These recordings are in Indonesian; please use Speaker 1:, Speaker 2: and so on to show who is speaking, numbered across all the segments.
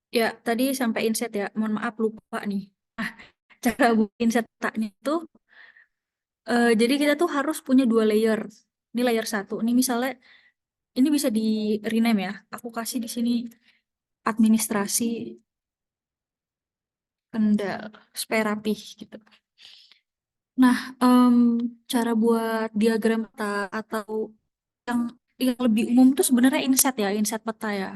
Speaker 1: Ya, tadi sampai inset ya. Mohon maaf lupa nih. Nah, cara buat inset petanya itu, jadi kita tuh harus punya dua layer. Ini layer satu. Ini misalnya, ini bisa di rename ya. Aku kasih di sini administrasi kendal supaya rapih gitu. Nah, cara buat diagram peta atau yang yang lebih umum tuh sebenarnya inset ya, inset peta ya.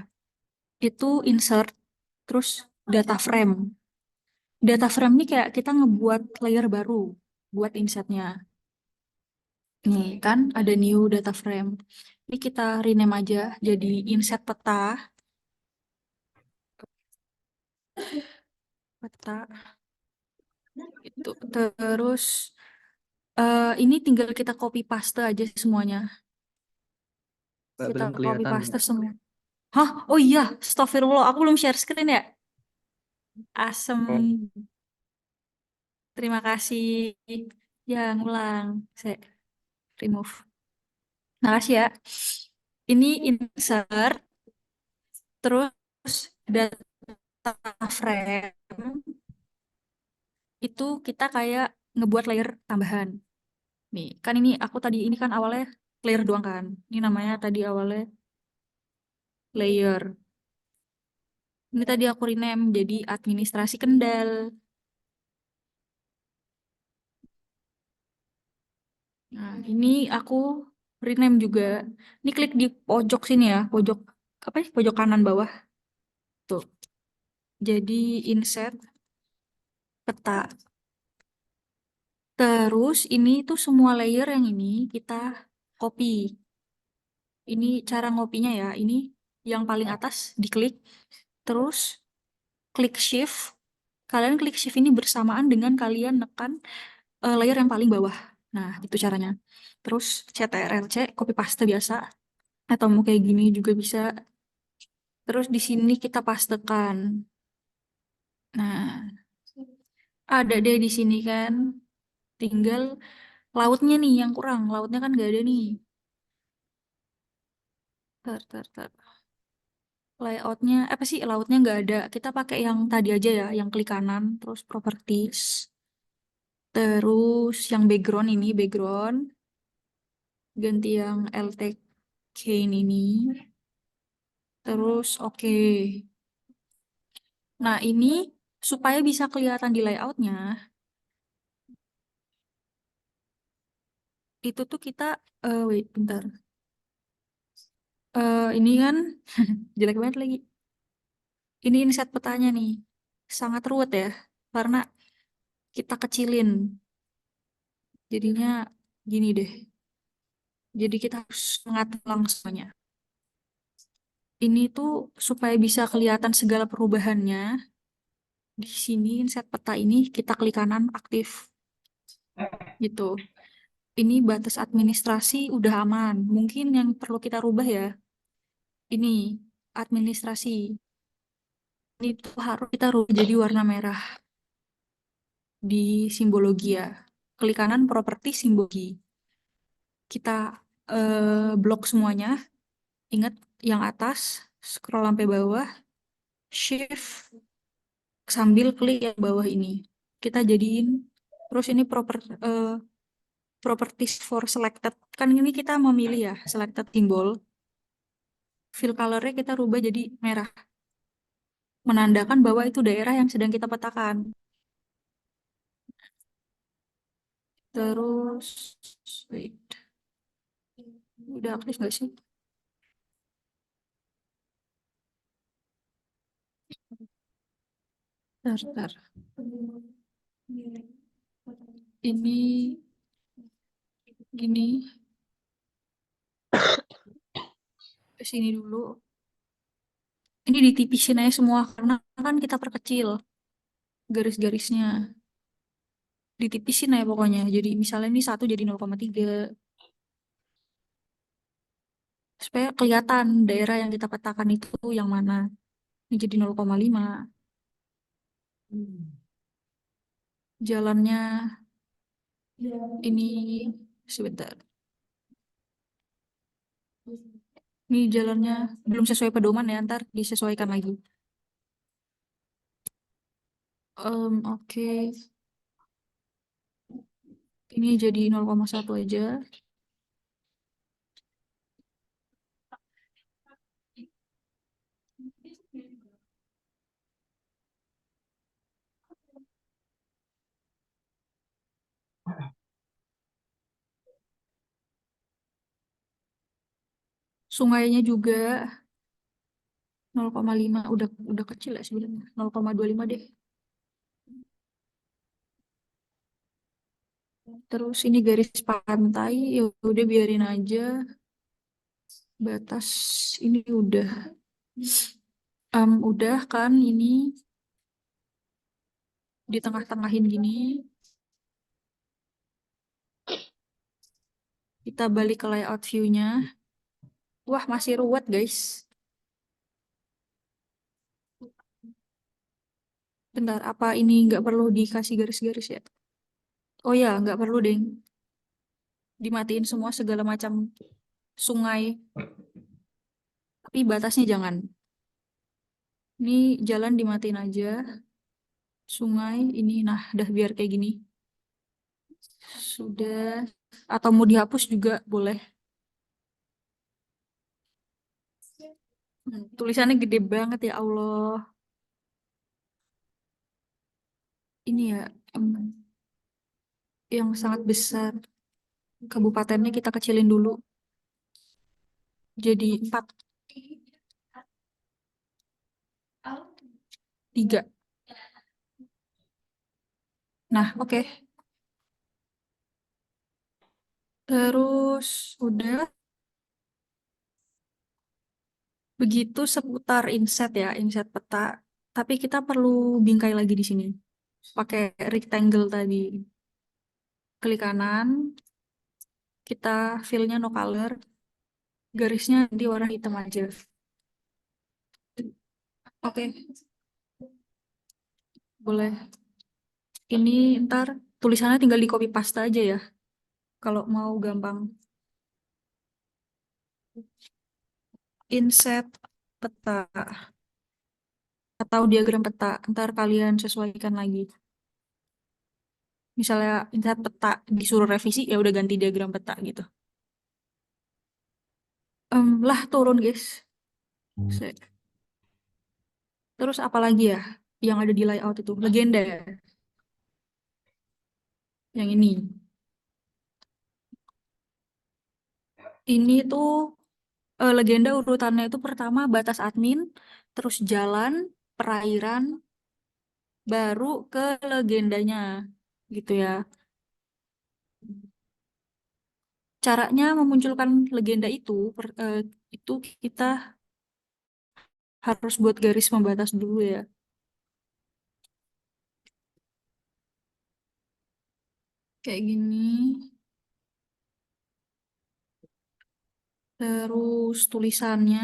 Speaker 1: Itu insert terus data frame. Data frame ini kayak kita ngebuat layer baru buat insetnya. Nih kan ada new data frame. Ini kita rename aja jadi inset peta. Peta itu terus ini tinggal kita copy paste aja semuanya.
Speaker 2: Mbak,
Speaker 1: Kita
Speaker 2: belum
Speaker 1: copy
Speaker 2: kelihatan,
Speaker 1: paste
Speaker 2: Mbak.
Speaker 1: semua. Hah? Oh iya, astagfirullah, aku belum share screen ya. Asem.
Speaker 2: Oh,
Speaker 1: Terima kasih. Ya, ngulang. Saya remove. Makasih ya. Ini insert, terus data frame, itu kita kayak ngebuat layer tambahan. Nih, kan ini aku tadi, ini kan awalnya layer doang kan. Ini namanya tadi awalnya layer. Ini tadi aku rename jadi administrasi kendal. Nah, ini aku rename juga. Ini klik di pojok sini ya, pojok apa ya? Pojok kanan bawah. Tuh. Jadi insert peta. Terus ini tuh semua layer yang ini kita copy. Ini cara ngopinya ya. Ini yang paling atas diklik. Terus klik shift. Kalian klik shift ini bersamaan dengan kalian nekan layer yang paling bawah. Nah, itu caranya. Terus CTRL-C, copy paste biasa. Atau mau kayak gini juga bisa. Terus di sini kita pastekan. Nah, ada deh di sini kan. Tinggal lautnya nih yang kurang. Lautnya kan gak ada nih. Tar. Layoutnya, apa sih layoutnya nggak ada. Kita pakai yang tadi aja ya, yang klik kanan, terus properties. Terus yang background ini, background. Ganti yang LTK ini. Terus oke. Nah ini supaya bisa kelihatan di layoutnya, itu tuh kita, wait bentar. Ini kan jelek banget lagi. Ini inset petanya nih. Sangat ruwet ya, karena kita kecilin. Jadinya gini deh. Jadi kita harus mengatur langsungnya. Ini tuh supaya bisa kelihatan segala perubahannya. Di sini inset peta ini kita klik kanan aktif gitu. Ini batas administrasi udah aman. Mungkin yang perlu kita rubah ya. Ini administrasi. Ini tuh harus kita rubah jadi warna merah di simbologi ya. Klik kanan properti simbologi. Kita blok semuanya. Ingat yang atas, scroll sampai bawah, shift sambil klik yang bawah ini. Kita jadiin terus ini properties for selected. Kan ini kita memilih ya, selected symbol. Fill color-nya kita rubah jadi merah. Menandakan bahwa itu daerah yang sedang kita petakan. Terus, wait, udah aktif nggak sih? Bentar. Ini gini, ke sini dulu. Ini ditipisin aja semua karena kan kita perkecil garis-garisnya. Ditipisin aja pokoknya. Jadi misalnya ini 1 jadi 0,3 supaya kelihatan daerah yang kita petakan itu yang mana. Ini jadi 0,5. Jalannya ini sebentar. Ini jalannya belum sesuai pedoman ya, ntar disesuaikan lagi. Oke. Ini jadi 0,1 aja. Sungainya juga 0,5, udah kecil ya sebenarnya. 0,25 deh. Terus ini garis pantai, ya udah biarin aja. Batas ini udah kan ini di tengah-tengahin gini. Kita balik ke layout view-nya. Wah, masih ruwet, guys. Bentar, apa ini nggak perlu dikasih garis-garis ya? Oh ya, nggak perlu, deh. Dimatiin semua segala macam sungai. Tapi batasnya jangan. Ini jalan dimatiin aja. Sungai ini, nah, udah biar kayak gini. Sudah. Atau mau dihapus juga boleh. Tulisannya gede banget ya Allah. Ini ya, yang sangat besar. Kabupatennya kita kecilin dulu. Jadi 4. 3. Nah, oke. Terus udah begitu seputar inset ya, inset peta. Tapi kita perlu bingkai lagi di sini. Pakai rectangle tadi. Klik kanan, kita fill-nya no color. Garisnya di warna hitam aja. Oke, boleh. Ini ntar tulisannya tinggal di copy paste aja ya. Kalau mau gampang. Inset peta atau diagram peta. Ntar kalian sesuaikan lagi. Misalnya inset peta disuruh revisi, ya udah ganti diagram peta gitu. Lah turun guys. Terus apa lagi ya yang ada di layout itu? Legenda ya? Yang ini. Ini tuh legenda urutannya itu pertama batas admin, terus jalan, perairan, baru ke legendanya gitu ya. Caranya memunculkan legenda itu kita harus buat garis pembatas dulu ya. Kayak gini. Terus tulisannya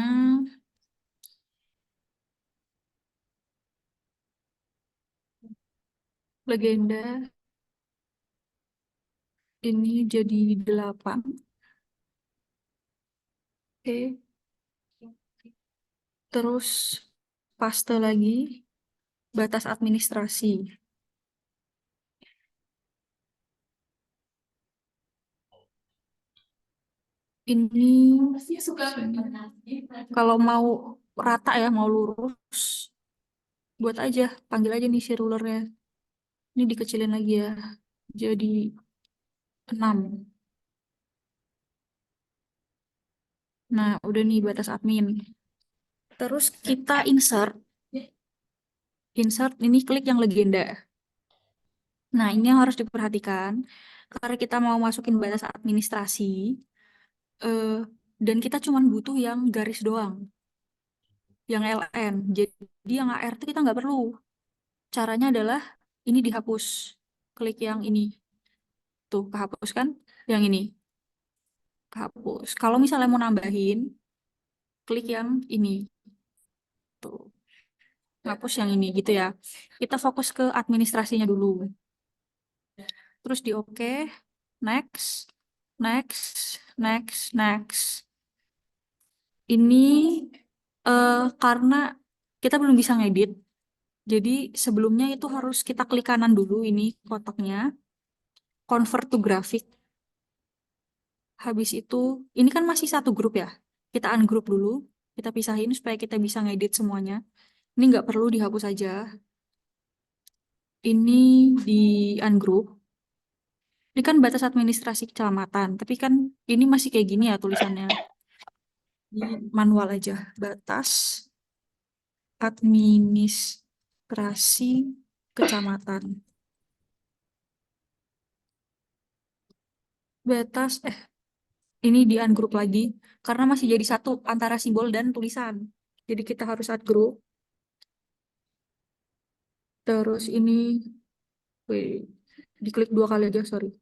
Speaker 1: legenda ini jadi 8. Oke. Terus paste lagi batas administrasi. Ini kalau mau rata ya, mau lurus, buat aja, panggil aja nih si rulernya. Ini dikecilin lagi ya, jadi 6. Nah, udah nih batas admin. Terus kita insert. Insert, ini klik yang legenda. Nah, ini yang harus diperhatikan. Karena kita mau masukin batas administrasi, eh, dan kita cuma butuh yang garis doang, yang LN. Jadi yang AR itu kita nggak perlu. Caranya adalah ini dihapus. Klik yang ini. Tuh, kehapus kan? Yang ini. Kehapus. Kalau misalnya mau nambahin, klik yang ini. Tuh. Hapus yang ini gitu ya. Kita fokus ke administrasinya dulu. Terus di oke. Next. Next. Next. Next. Ini karena kita belum bisa ngedit, jadi sebelumnya itu harus kita klik kanan dulu ini kotaknya, convert to graphic. Habis itu, ini kan masih satu grup ya. Kita ungroup dulu, kita pisahin supaya kita bisa ngedit semuanya. Ini nggak perlu dihapus aja. Ini di ungroup. Ini kan batas administrasi kecamatan, tapi kan ini masih kayak gini ya tulisannya. Di manual aja, batas administrasi kecamatan. Batas, ini di ungroup lagi, karena masih jadi satu antara simbol dan tulisan. Jadi kita harus ungroup. Terus ini, wait, diklik dua kali aja, sorry.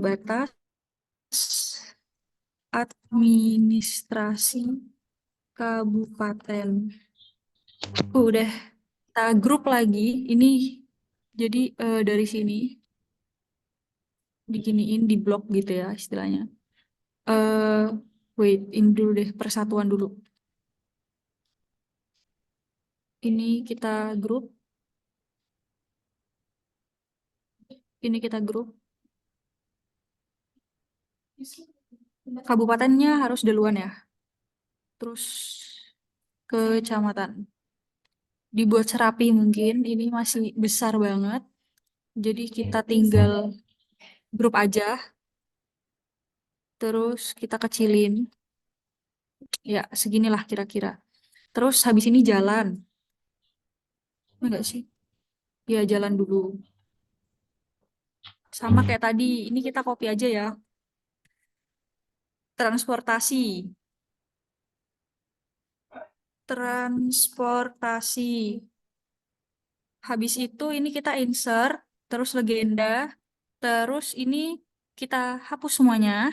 Speaker 1: Batas administrasi kabupaten. Udah, kita grup lagi. Ini jadi dari sini diginiin di blok gitu ya istilahnya. eh Wait, ini dulu deh persatuan dulu. Ini kita grup. Ini kita grup. Kabupatennya harus duluan ya. Terus kecamatan. Dibuat serapi mungkin. Ini masih besar banget. Jadi kita tinggal grup aja. Terus kita kecilin. Ya, seginilah kira-kira. Terus habis ini jalan. Enggak sih? Ya, jalan dulu. Sama kayak tadi. Ini kita copy aja ya. Transportasi. Transportasi. Habis itu ini kita insert. Terus legenda. Terus ini kita hapus semuanya.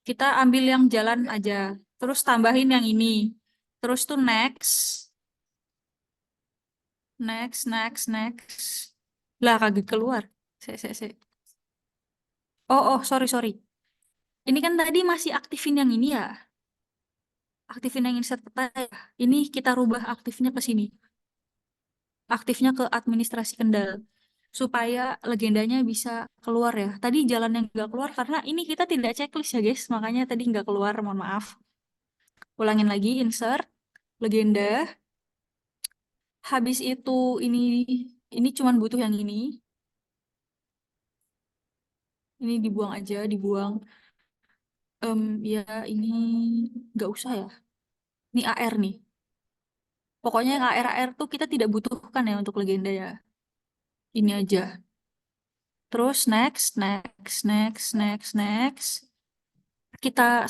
Speaker 1: Kita ambil yang jalan aja. Terus tambahin yang ini. Terus tuh next. Next, next, next. Lah, kagak keluar. Se. Sorry, sorry. Ini kan tadi masih aktifin yang ini ya. Aktifin yang insert peta ya. Ini kita rubah aktifnya ke sini. Aktifnya ke administrasi Kendal. Supaya legendanya bisa keluar ya. Tadi jalan yang nggak keluar karena ini kita tidak checklist ya guys. Makanya tadi nggak keluar, mohon maaf. Ulangin lagi, insert, legenda. Habis itu ini cuman butuh yang ini. Ini dibuang aja, dibuang. Ya ini nggak usah ya. Ini AR nih. Pokoknya yang AR-AR tuh kita tidak butuhkan ya untuk legenda ya. Ini aja. Terus next, next, next, next, next. Kita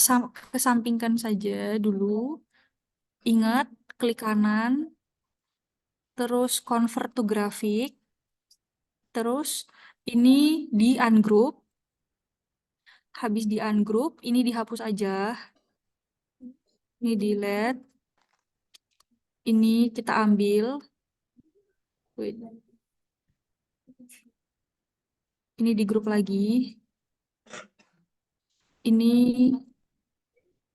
Speaker 1: kesampingkan saja dulu. Ingat, klik kanan. Terus convert to graphic. Terus ini di ungroup. Habis di ungroup, ini dihapus aja. Ini delete. Ini kita ambil. Wait. Ini di grup lagi. Ini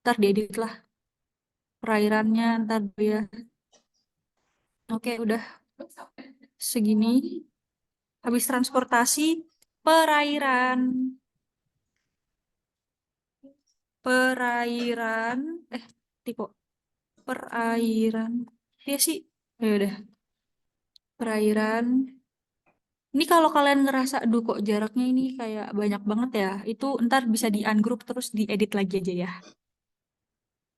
Speaker 1: ntar diedit lah. Perairannya ntar dia. Oke, udah segini. Habis transportasi, perairan. Perairan. Tipe. Perairan. Iya sih. Ya udah. Perairan. Ini kalau kalian ngerasa, aduh kok jaraknya ini kayak banyak banget ya. Itu ntar bisa di ungroup terus diedit lagi aja ya.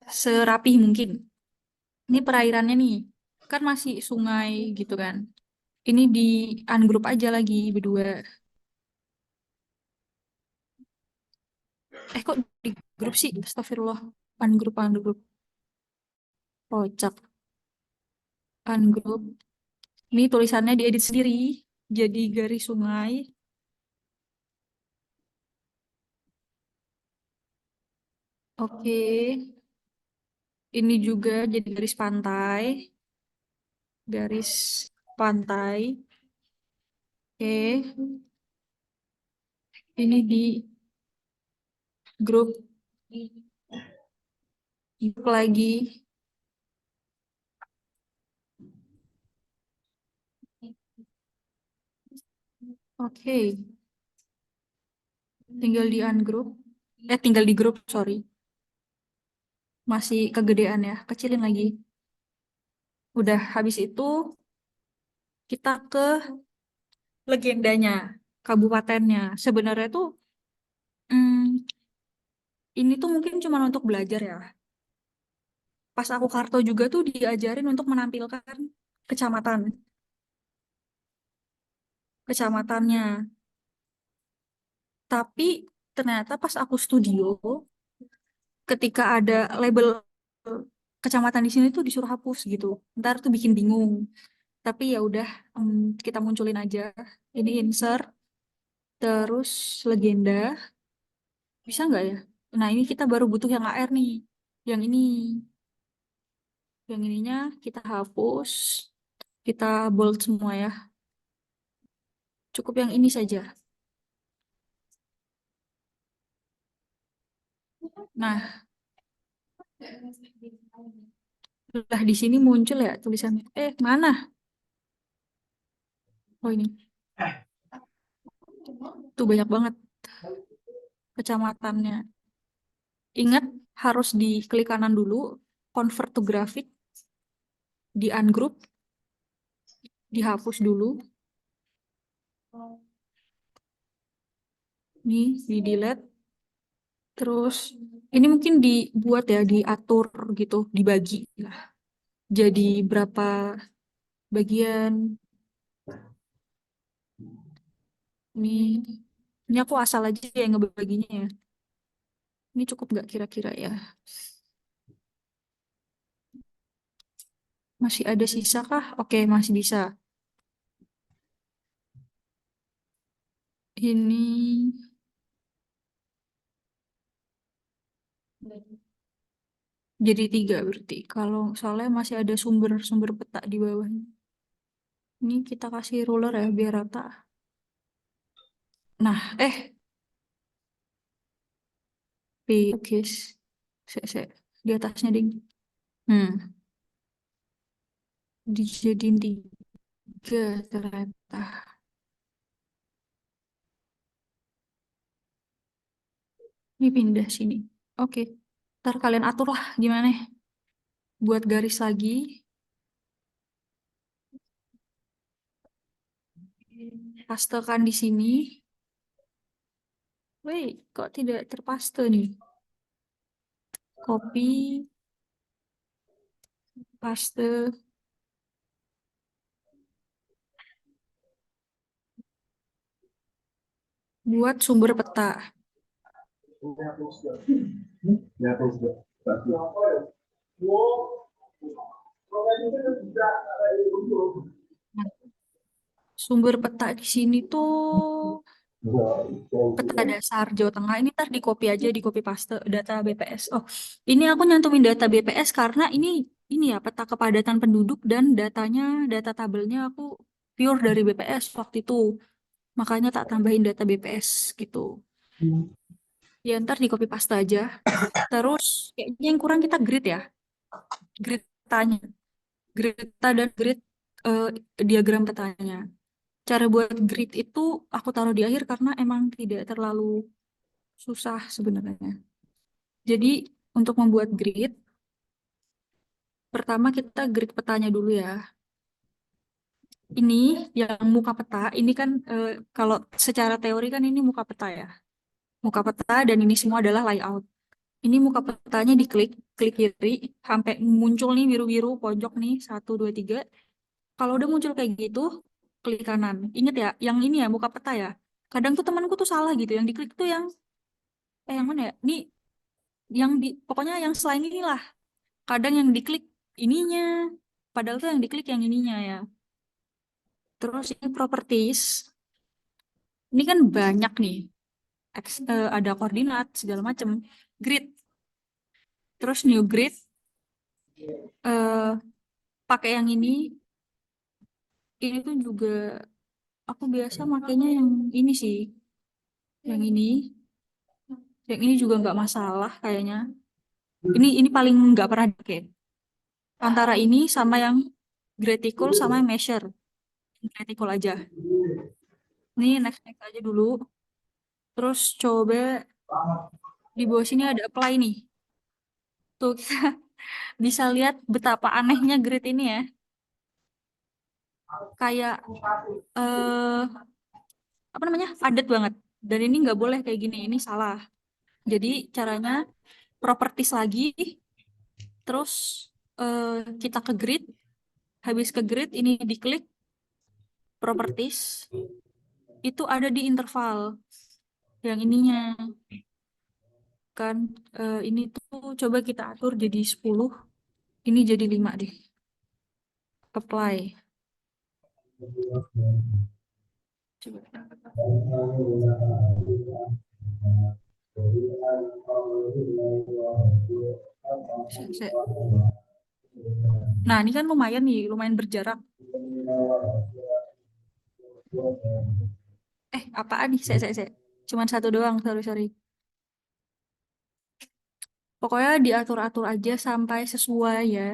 Speaker 1: Serapih mungkin. Ini perairannya nih. Kan masih sungai gitu kan. Ini di ungroup aja lagi berdua. Kok di grup sih? Astagfirullah. Ungroup, ungroup. Kocak. Ungroup. Ini tulisannya diedit sendiri. Jadi garis sungai. Oke. Ini juga jadi garis pantai. Garis pantai. Oke. Ini di grup. Hidup lagi. Oke, tinggal di ungroup. Tinggal di grup, sorry. Masih kegedean ya, kecilin lagi. Udah habis itu kita ke legendanya, kabupatennya. Sebenarnya tuh hmm, ini tuh mungkin cuma untuk belajar ya. Pas aku karto juga tuh diajarin untuk menampilkan kecamatan, kecamatannya. Tapi ternyata pas aku studio, ketika ada label kecamatan di sini tuh disuruh hapus gitu. Ntar tuh bikin bingung. Tapi ya udah, kita munculin aja. Ini insert, terus legenda. Bisa nggak ya? Nah ini kita baru butuh yang AR nih. Yang ini, yang ininya kita hapus. Kita bold semua ya. Cukup yang ini saja. Nah, lah di sini muncul ya tulisannya. Mana? Oh ini. Tuh banyak banget kecamatannya. Ingat harus diklik kanan dulu, convert to graphic, di ungroup, dihapus dulu. Nih, di delete. Terus ini mungkin dibuat ya, diatur gitu, dibagi lah. Jadi berapa bagian. Ini aku asal aja yang ngebaginya ya. Ini cukup nggak kira-kira ya? Masih ada sisa kah? Oke, masih bisa. Ini jadi 3 berarti. Kalau soalnya masih ada sumber-sumber peta di bawahnya. Ini kita kasih ruler ya biar rata. Nah, oke. Di atasnya ding. Dijadiin 3 ternyata. Ini pindah sini. Oke. Ntar kalian atur lah gimana. Buat garis lagi. Pastekan di sini. Wait, kok tidak terpaste nih? Copy, paste. Buat sumber peta. Nah, sumber peta di sini tuh peta dasar Jawa Tengah. Ini ntar di copy aja, di copy paste data BPS. Oh, ini aku nyantumin data BPS karena ini ya peta kepadatan penduduk dan data tabelnya aku pure dari BPS waktu itu. Makanya tak tambahin data BPS gitu. Ya ntar di copy paste aja. Terus kayaknya yang kurang kita grid ya. Grid petanya. Grid peta dan grid eh, diagram petanya. Cara buat grid itu aku taruh di akhir karena emang tidak terlalu susah sebenarnya. Jadi untuk membuat grid, pertama kita grid petanya dulu ya. Ini yang muka peta, ini kan kalau secara teori kan ini muka peta ya. Muka peta dan ini semua adalah layout. Ini muka petanya diklik, klik kiri, sampai muncul nih biru-biru pojok nih, 1, 2, 3. Kalau udah muncul kayak gitu, klik kanan. Ingat ya, yang ini ya muka peta ya. Kadang tuh temanku tuh salah gitu, yang diklik tuh yang mana ya? Ini pokoknya yang selain inilah. Kadang yang diklik ininya, padahal tuh yang diklik yang ininya ya. Terus ini properties, ini kan banyak nih. Ada koordinat segala macam. Grid, terus new grid, eh pakai yang ini. Ini tuh juga aku biasa makainya yang ini sih, yang ini. Yang ini juga nggak masalah kayaknya. Ini paling nggak pernah dipakai. Antara ini sama yang graticle sama yang measure. Graticle aja. Ini next next aja dulu. Terus coba di bawah sini ada apply nih. Tuh kita bisa lihat betapa anehnya grid ini ya. Kayak eh apa namanya? Padat banget. Dan ini nggak boleh kayak gini. Ini salah. Jadi caranya properties lagi, terus eh, kita ke grid. Habis ke grid ini diklik properties. Itu ada di interval yang ininya kan. Ini tuh coba kita atur jadi 10. Ini jadi 5 deh. Apply. Coba. Nah, ini kan lumayan nih, lumayan berjarak. Apaan nih? Saya. Cuman satu doang, sorry. Pokoknya diatur-atur aja sampai sesuai ya.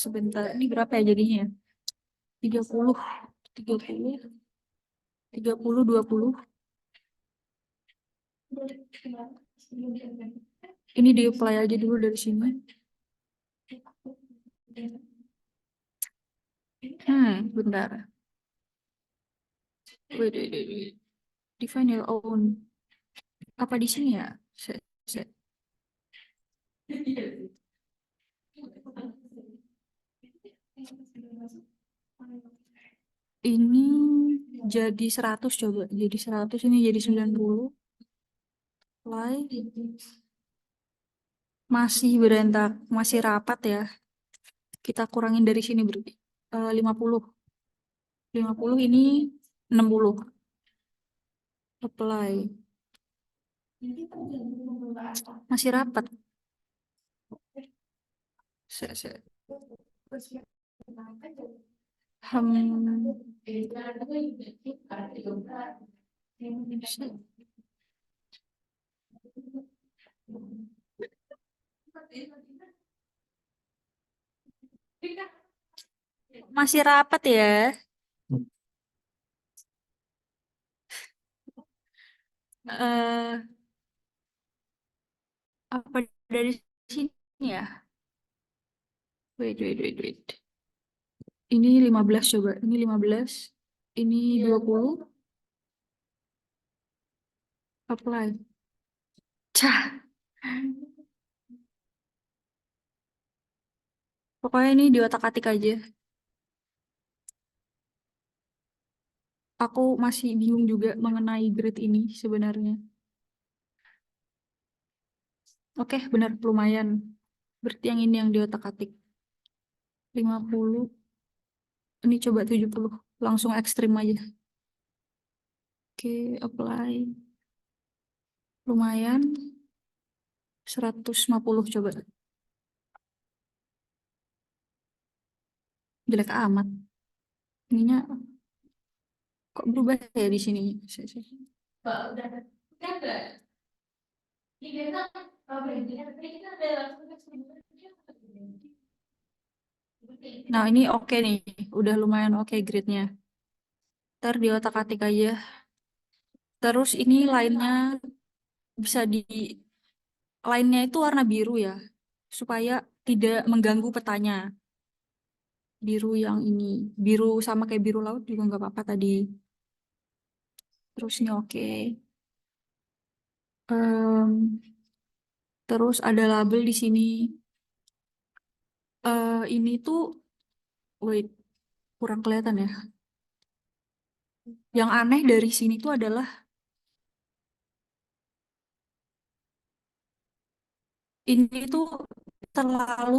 Speaker 1: Sebentar, ini berapa ya jadinya? 30, 30, 30, 20. Ini di-apply aja dulu dari sini. Bentar. Wait. Define your own. Apa di sini ya? Se- Ini jadi 100 coba. Jadi 100, ini jadi 90. Apply. Masih berantak, masih rapat ya. Kita kurangin dari sini berarti. 50. 50 ini 60. Apply. Masih rapat. Se. Hmm. Masih rapat ya. eh Apa dari sini ya? Wait. Ini 15 coba. Ini 15. Ini 20. Apply. Cah. Pokoknya ini di otak-atik aja. Aku masih bingung juga mengenai grid ini sebenarnya. Oke, benar lumayan. Berarti yang ini yang di otak-atik. 50. Ini coba 70. Langsung ekstrim aja. Oke, apply. Lumayan. 150 coba. Jelek amat. Ininya kok berubah ya di sini? Nah, ini oke nih. Udah lumayan oke gridnya. Ntar di otak-atik aja. Terus ini lainnya bisa di lainnya itu warna biru ya. Supaya tidak mengganggu petanya. Biru yang ini. Biru sama kayak biru laut juga nggak apa-apa tadi. Terus ini oke. Em, terus ada label di sini. Ini tuh, wait, kurang kelihatan ya. Yang aneh dari sini tuh adalah ini tuh terlalu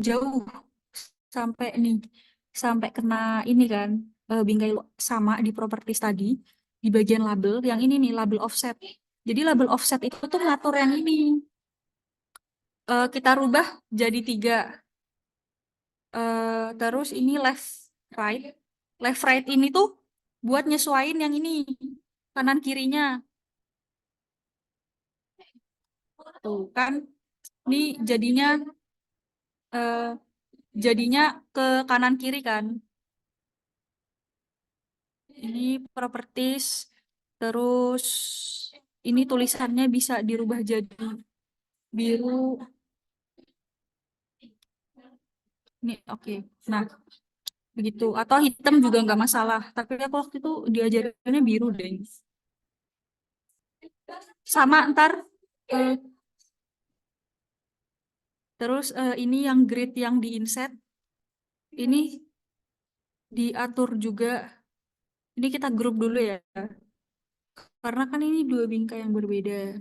Speaker 1: jauh sampai nih, sampai kena ini kan, bingkai sama di properties tadi, di bagian label. Yang ini nih, label offset. Jadi label offset itu tuh ngatur yang ini. Kita rubah jadi 3. Terus ini left, right. Left, right ini tuh buat nyesuaiin yang ini, kanan kirinya. Tuh kan, ini eh, jadinya ke kanan kiri kan. Ini properties, terus ini tulisannya bisa dirubah jadi biru. Ini oke. Nah, begitu. Atau hitam juga nggak masalah. Tapi aku waktu itu diajarinnya biru deh. Sama ntar. eh, terus ini yang grid yang di inset. Ini diatur juga. Ini kita grup dulu ya. Karena kan ini dua bingkai yang berbeda.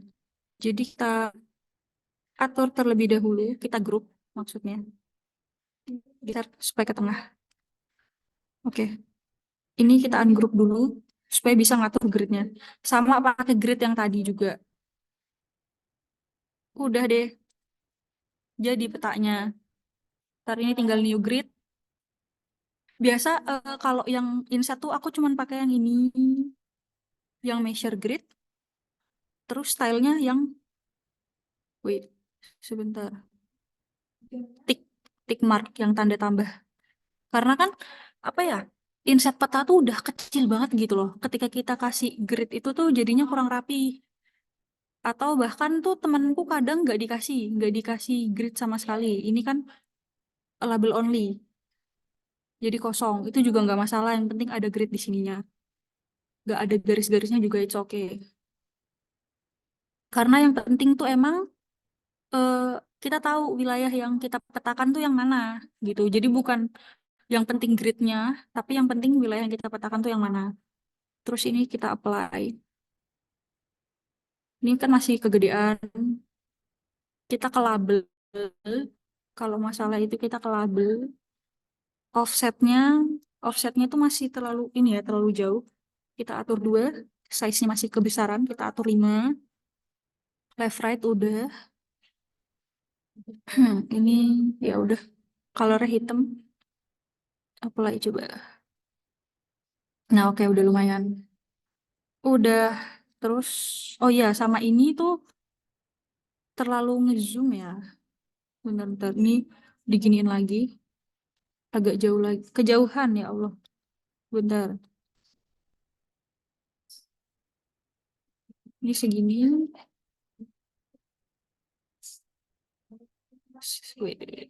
Speaker 1: Jadi kita atur terlebih dahulu. Kita grup maksudnya. Kita supaya ke tengah. Oke. Ini kita ungroup dulu supaya bisa ngatur gridnya. Sama pakai grid yang tadi juga. Udah deh. Jadi petanya. Ntar ini tinggal new grid. Biasa kalau yang inset tuh aku cuman pakai yang ini. Yang measure grid. Terus stylenya yang... Wait, sebentar. Tick, tick mark yang tanda tambah. Karena kan, apa ya, inset peta tuh udah kecil banget gitu loh. Ketika kita kasih grid itu tuh jadinya kurang rapi. Atau bahkan tuh temanku kadang nggak dikasih grid sama sekali. Ini kan label only. Jadi kosong. Itu juga nggak masalah. Yang penting ada grid di sininya. Nggak ada garis-garisnya juga it's okay. Karena yang penting tuh emang eh, kita tahu wilayah yang kita petakan tuh yang mana gitu. Jadi bukan yang penting gridnya, tapi yang penting wilayah yang kita petakan tuh yang mana. Terus ini kita apply. Ini kan masih kegedean. Kita ke label. Kalau masalah itu kita ke label. Offsetnya, offsetnya tuh masih terlalu ini ya, terlalu jauh. Kita atur 2, size-nya masih kebesaran, kita atur 5. Left right udah. Ini ya udah, colornya hitam. Apply coba. Nah, oke udah lumayan. Udah. Terus oh iya sama ini tuh terlalu ngezoom ya. Bentar-bentar ini diginiin lagi. Agak jauh lagi. Kejauhan ya Allah. Bentar. Ini segini. Wait.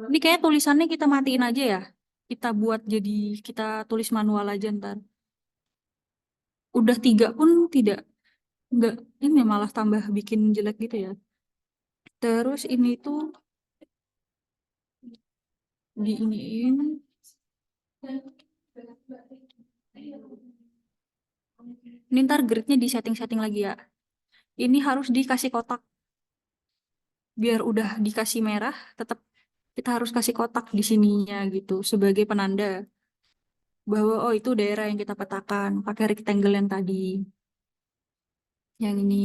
Speaker 1: Ini kayak tulisannya kita matiin aja ya. Kita buat jadi kita tulis manual aja ntar. Udah 3 pun tidak nggak ini malah tambah bikin jelek gitu ya. Terus ini tuh diiniin. Ini ntar gridnya di setting-setting lagi ya. Ini harus dikasih kotak. Biar udah dikasih merah, tetap kita harus kasih kotak di sininya gitu sebagai penanda bahwa oh itu daerah yang kita petakan pakai rectangle yang tadi. Yang ini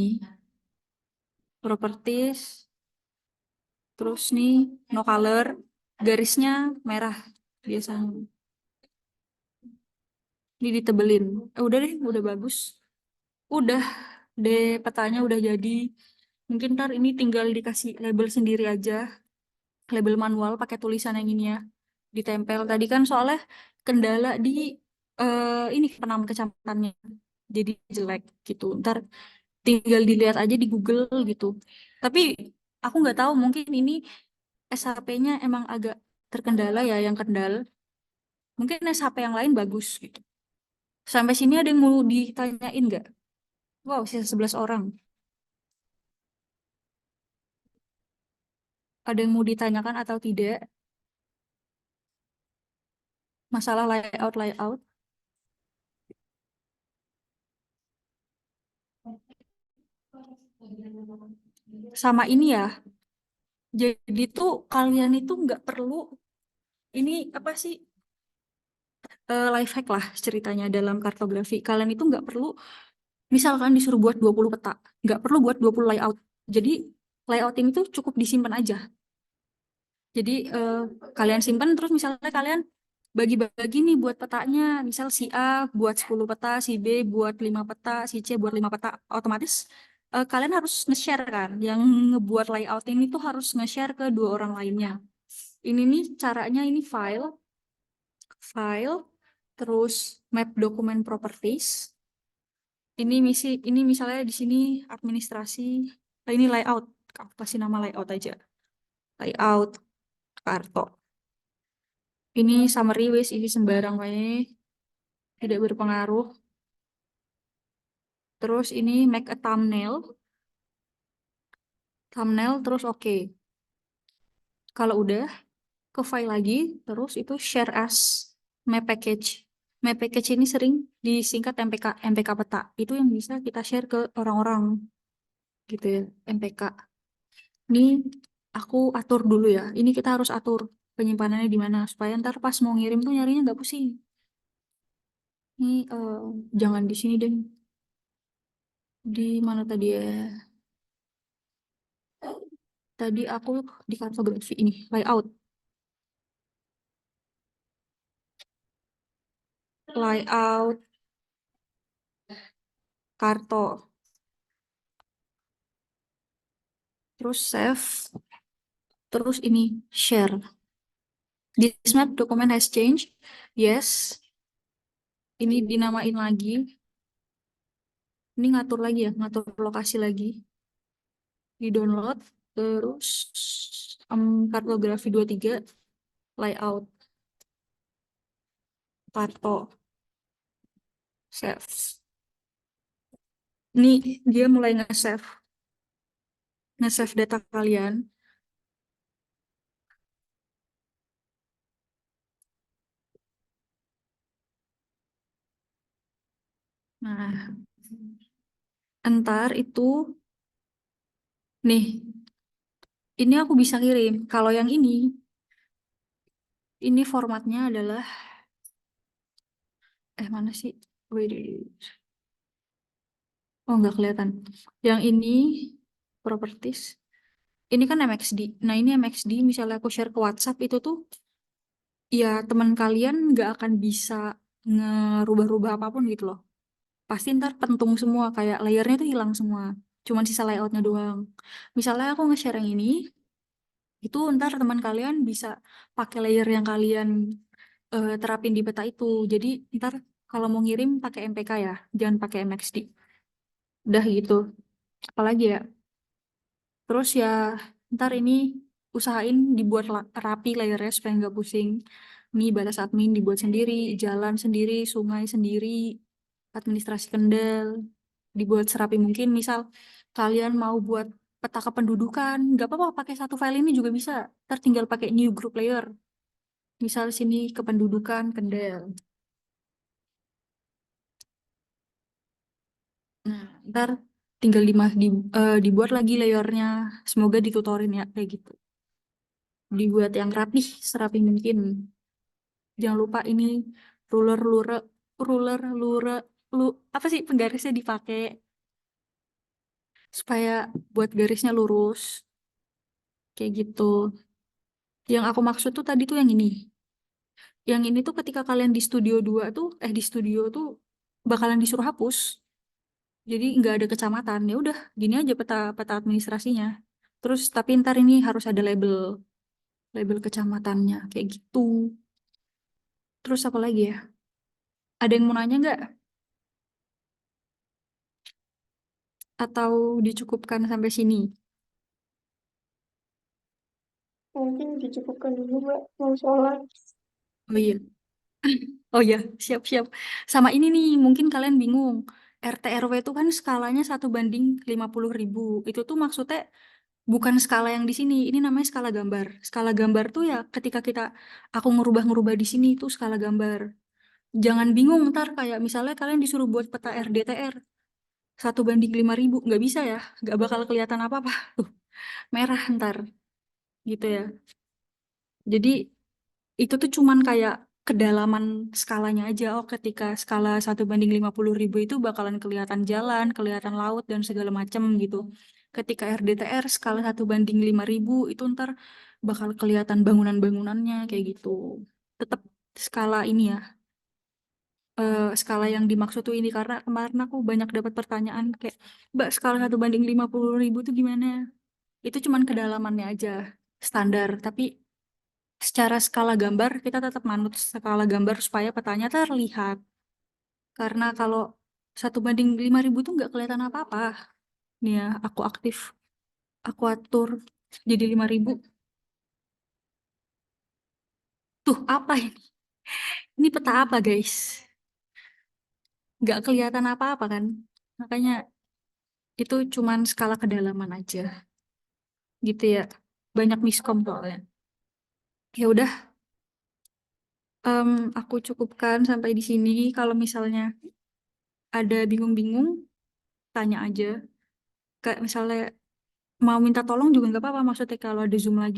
Speaker 1: properties, terus nih no color, garisnya merah biasanya. Ini ditebelin. Udah deh, udah bagus. Udah deh petanya udah jadi. Mungkin ntar ini tinggal dikasih label sendiri aja. Label manual pakai tulisan yang ini ya. Ditempel tadi kan soalnya kendala di ini penamaan kecamatannya. Jadi jelek gitu. Ntar tinggal dilihat aja di Google gitu. Tapi aku nggak tahu mungkin ini SHP-nya emang agak terkendala ya yang kendal. Mungkin SHP yang lain bagus gitu. Sampai sini ada yang mau ditanyain nggak? Wow, sisa 11 orang. Ada yang mau ditanyakan atau tidak? Masalah layout. Sama ini ya. Jadi tuh kalian itu nggak perlu ini apa sih life hack lah ceritanya dalam kartografi. Kalian itu nggak perlu misalkan disuruh buat 20 peta, nggak perlu buat 20 layout. Jadi layout ini tuh cukup disimpan aja. Jadi kalian simpan terus misalnya kalian bagi-bagi nih buat petanya. Misal si A buat 10 peta, si B buat 5 peta, si C buat 5 peta. Otomatis kalian harus nge-share kan. Yang ngebuat layout ini tuh harus nge-share ke dua orang lainnya. Ini nih caranya ini file, terus map dokumen properties. Ini misalnya di sini administrasi, ini layout. Aku kasih nama layout aja. Layout karto. Ini summary wis isi sembarang wae, tidak berpengaruh. Terus ini make a thumbnail. Thumbnail terus oke. Kalau udah ke file lagi, terus itu share as map package. Map package ini sering disingkat MPK, MPK peta. Itu yang bisa kita share ke orang-orang gitu ya, MPK. Ini aku atur dulu ya. Ini kita harus atur penyimpanannya di mana supaya ntar pas mau ngirim tuh nyarinya nggak pusing. Ini jangan di sini deh. Di mana tadi ya? Tadi aku di kartografi ini, layout. Layout karto. Terus save. Terus ini share. This map document has changed. Yes. Ini dinamain lagi. Ini ngatur lagi ya, ngatur lokasi lagi. Di download. Terus kartografi 23 layout karto save. Ini dia mulai nge-save data kalian. Nah, entar itu nih, ini aku bisa kirim. Kalau yang ini formatnya adalah mana sih? Wait, oh nggak kelihatan. Yang ini properties. Ini kan MXD. Nah ini MXD misalnya aku share ke WhatsApp itu tuh ya teman kalian nggak akan bisa ngerubah-rubah apapun gitu loh. Pasti ntar pentung semua kayak layernya tuh hilang semua. Cuman sisa layoutnya doang. Misalnya aku nge-share yang ini, itu ntar teman kalian bisa pakai layer yang kalian terapin di peta itu. Jadi ntar kalau mau ngirim pakai MPK ya, jangan pakai MXD. Udah gitu. Apalagi ya. Terus ya ntar ini usahain dibuat rapi layernya supaya nggak pusing. Ini batas admin dibuat sendiri, jalan sendiri, sungai sendiri, administrasi kendal dibuat serapi mungkin. Misal kalian mau buat peta kependudukan, nggak apa-apa pakai satu file ini juga bisa. Ntar tinggal pakai new group layer. Misal sini kependudukan kendal. Nah, ntar tinggal dibuat lagi layernya. Semoga ditutorin ya kayak gitu. Dibuat yang rapih, serapi mungkin. Jangan lupa ini ruler, ruler, ruler, ruler, lu apa sih penggarisnya dipakai supaya buat garisnya lurus kayak gitu. Yang aku maksud tuh tadi tuh yang ini. Yang ini tuh ketika kalian di studio 2 tuh di studio tuh bakalan disuruh hapus. Jadi nggak ada kecamatan. Ya udah, gini aja peta peta administrasinya. Terus tapi ntar ini harus ada label label kecamatannya kayak gitu. Terus apa lagi ya? Ada yang mau nanya nggak? Atau dicukupkan sampai sini?
Speaker 3: Mungkin dicukupkan dulu, Mbak. Mau sholat.
Speaker 1: Oh iya. Oh ya, siap-siap. Sama ini nih, mungkin kalian bingung. RT RW itu kan skalanya 1:50.000. Itu tuh maksudnya bukan skala yang di sini. Ini namanya skala gambar. Skala gambar tuh ya ketika aku ngerubah-ngerubah di sini itu skala gambar. Jangan bingung ntar kayak misalnya kalian disuruh buat peta RDTR 1:5.000. Nggak bisa ya, nggak bakal kelihatan apa-apa. Tuh, merah ntar gitu ya. Jadi itu tuh cuman kayak kedalaman skalanya aja. Oh, ketika skala 1:50.000 itu bakalan kelihatan jalan, kelihatan laut, dan segala macam gitu. Ketika RDTR skala 1:5.000 itu ntar bakal kelihatan bangunan-bangunannya kayak gitu. Tetap skala ini ya. Skala yang dimaksud tuh ini karena kemarin aku banyak dapat pertanyaan kayak, Mbak, skala 1/50.000 tuh gimana? Itu cuman kedalamannya aja standar, tapi secara skala gambar kita tetap manut skala gambar supaya petanya terlihat. Karena kalau 1/5.000 tuh nggak kelihatan apa-apa. Nih ya, aku aktif, aku atur jadi 5.000. Tuh apa ini? Ini peta apa guys? Nggak kelihatan apa-apa kan? Makanya itu cuman skala kedalaman aja. Gitu ya. Banyak miskom soalnya. Ya udah, aku cukupkan sampai di sini. Kalau misalnya ada bingung-bingung, tanya aja. Kayak misalnya mau minta tolong juga nggak apa-apa. Maksudnya kalau ada Zoom lagi